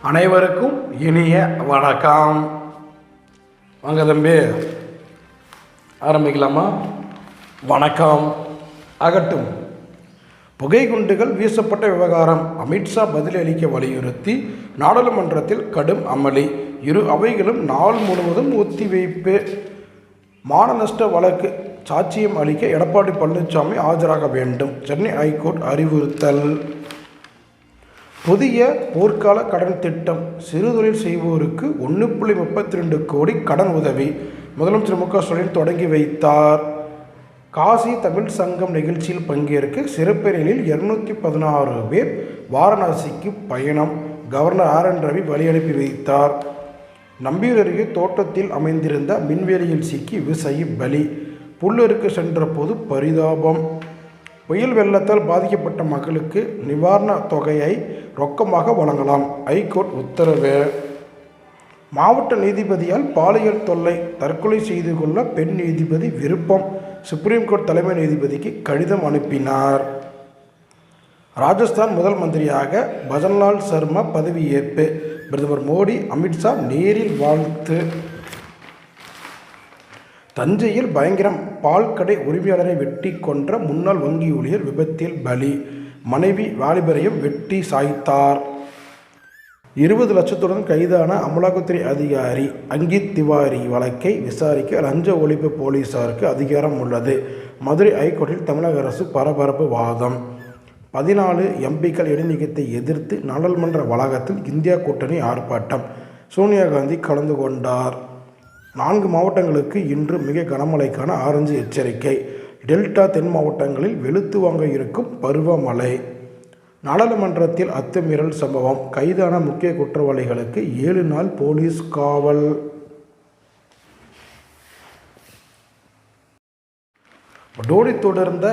அனைவருக்கும் இனிய வணக்கம். வாங்க தம்பி, ஆரம்பிக்கலாமா? வணக்கம். அகட்டும். புகைக்குண்டுகள் வீசப்பட்ட விவகாரம் அமித்ஷா பதிலளிக்க வலியுறுத்தி நாடாளுமன்றத்தில் கடும் அமளி. இரு அவைகளும் நாள் முழுவதும் ஒத்திவைப்பு. மான நஷ்ட வழக்கு சாட்சியம் அளிக்க எடப்பாடி பழனிசாமி ஆஜராக வேண்டும். சென்னை ஐகோர்ட் அறிவுறுத்தல். புதிய போர்க்கால கடன் திட்டம் சிறுதொழில் செய்வோருக்கு 1.32 கோடி கடன் உதவி முதலமைச்சர் மு.க. ஸ்டாலின் தொடங்கி வைத்தார். காசி தமிழ் சங்கம் நிகழ்ச்சியில் பங்கேற்க சிறப்பு ரயிலில் 216 பேர் வாரணாசிக்கு பயணம். Governor R. N.. ரவி வழியனுப்பி வைத்தார். நம்பியூர் அருகே தோட்டத்தில் அமைந்திருந்த மின்வேலியில் சிக்கி விவசாயி பலி. புல்லருக்கு சென்ற போது பரிதாபம். புயல் வெள்ளத்தால் பாதிக்கப்பட்ட மக்களுக்கு நிவாரண தொகையை ரொக்கமாக வழங்கலாம். ஐகோர்ட் உத்தரவு. மாவட்ட நீதிபதியால் பாலியல் தொல்லை, தற்கொலை செய்து கொள்ள பெண் நீதிபதி விருப்பம். சுப்ரீம் கோர்ட் தலைமை நீதிபதிக்கு கடிதம் அனுப்பினார். ராஜஸ்தான் முதல் மந்திரியாக பஜன்லால் சர்மா பதவியேற்பு. பிரதமர் மோடி, அமித்ஷா நேரில் வாழ்த்து. தஞ்சையில் பயங்கரம். பால் கடை உரிமையாளரை வெட்டி கொன்ற முன்னாள் வங்கி ஊழியர் விபத்தில் பலி. மனைவி வாலிபரையும் வெட்டி சாய்த்தார். 20 லட்சத்துடன் கைதான அமலாக்கத்துறை அதிகாரி அங்கித் திவாரி வழக்கை விசாரிக்க லஞ்ச ஒழிப்பு போலீசாருக்கு அதிகாரம் உள்ளது. மதுரை ஐகோர்ட்டில் தமிழக அரசு பரபரப்பு வாதம். 14 எம்பிக்கள் இடைநீக்கத்தை எதிர்த்து நாடாளுமன்ற வளாகத்தில் இந்தியா கூட்டணி ஆர்ப்பாட்டம். சோனியா காந்தி கலந்து கொண்டார். 4 மாவட்டங்களுக்கு இன்று மிக கனமழைக்கான ஆரஞ்சு எச்சரிக்கை. டெல்டா தென் மாவட்டங்களில் வெளுத்து வாங்க இருக்கும் பருவமழை. நாடாளுமன்றத்தில் அத்துமீறல் சம்பவம். கைதான முக்கிய குற்றவாளிகளுக்கு 7 நாள் போலீஸ் காவல். டோடி தொடர்ந்த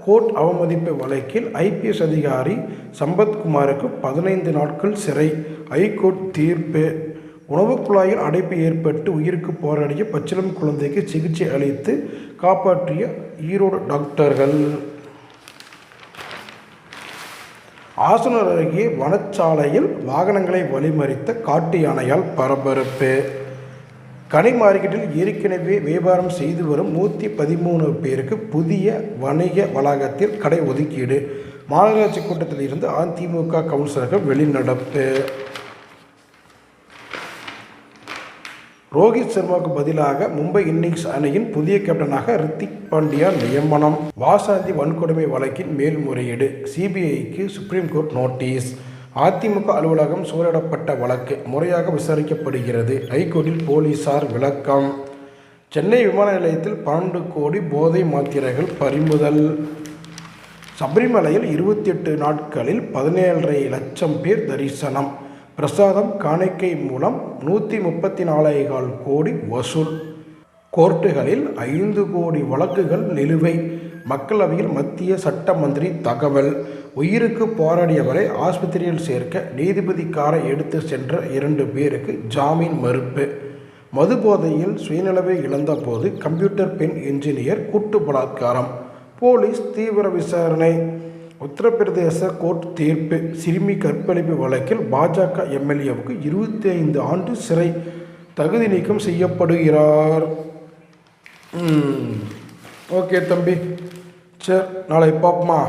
கோர்ட் அவமதிப்பு வழக்கில் ஐபிஎஸ் அதிகாரி சம்பத்குமாருக்கு 15 நாட்கள் சிறை. ஐகோர்ட் தீர்ப்பு. உணவுக் குழாயில் அடைப்பு ஏற்பட்டு உயிருக்கு போராடிய பச்சிளம் குழந்தைக்கு சிகிச்சை அளித்து காப்பாற்றிய ஈரோடு டாக்டர்கள். ஆசனூர் அருகே வனச்சாலையில் வாகனங்களை வழிமறித்த காட்டு யானையால் பரபரப்பு. கனி மார்க்கெட்டில் ஏற்கனவே வியாபாரம் செய்து வரும் 113 பேருக்கு புதிய வணிக வளாகத்தில் கடை ஒதுக்கீடு. மாநகராட்சி கூட்டத்தில் இருந்து அதிமுக கவுன்சிலர்கள் வெளிநடப்பு. ரோஹித் சர்மாவுக்கு பதிலாக மும்பை இந்தியன்ஸ் அணியின் புதிய கேப்டனாக ரித்திக் பாண்டியா நியமனம். வாசாந்தி வன்கொடுமை வழக்கின் மேல்முறையீடு. சிபிஐக்கு சுப்ரீம் கோர்ட் நோட்டீஸ். அதிமுக அலுவலகம் சூறையிடப்பட்ட வழக்கு முறையாக விசாரிக்கப்படுகிறது. ஐகோர்ட்டில் போலீசார் விளக்கம். சென்னை விமான நிலையத்தில் 12 கோடி போதை மாத்திரைகள் பறிமுதல். சபரிமலையில் 28 நாட்களில் 17.5 லட்சம் பேர் தரிசனம். பிரசாதம் காணிக்கை மூலம் 134.4 கோடி வசூல். கோர்ட்டுகளில் 5 கோடி வழக்குகள் நிலுவை. மக்களவையில் மத்திய சட்ட மந்திரி தகவல். உயிருக்கு போராடியவரை ஆஸ்பத்திரியில் சேர்க்க நீதிபதி காரை எடுத்து சென்ற 2 பேருக்கு ஜாமீன் மறுப்பு. மது போதையில் சுயநிலவை இழந்த போது கம்ப்யூட்டர் பெண் என்ஜினியர் கூட்டு பலாத்காரம். போலீஸ் தீவிர விசாரணை. உத்தரப்பிரதேச கோர்ட் தீர்ப்பு. சிறுமி கற்பழிப்பு வழக்கில் பாஜக எம்எல்ஏவுக்கு 25 ஆண்டு சிறை. தகுதி நீக்கம் செய்யப்படுகிறார். ஓகே தம்பி, சரி நாளை பார்ப்போமா?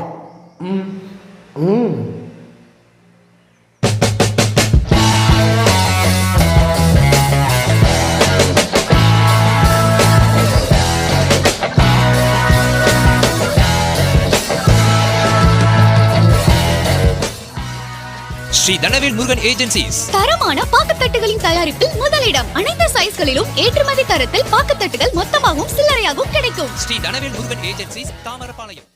ஸ்ரீ தனவேல் முருகன் ஏஜென்சிஸ் தரமான பாக்குத்தட்டுகளின் தயாரிப்பில் முதலிடம். அனைத்து சைஸ்களிலும் ஏற்றுமதி தரத்தில் பாக்குத்தட்டுகள் மொத்தமாகவும் சில்லறையாகவும் கிடைக்கும். ஸ்ரீ தனவேல் முருகன் ஏஜென்சிஸ், தாமரபாளையம்.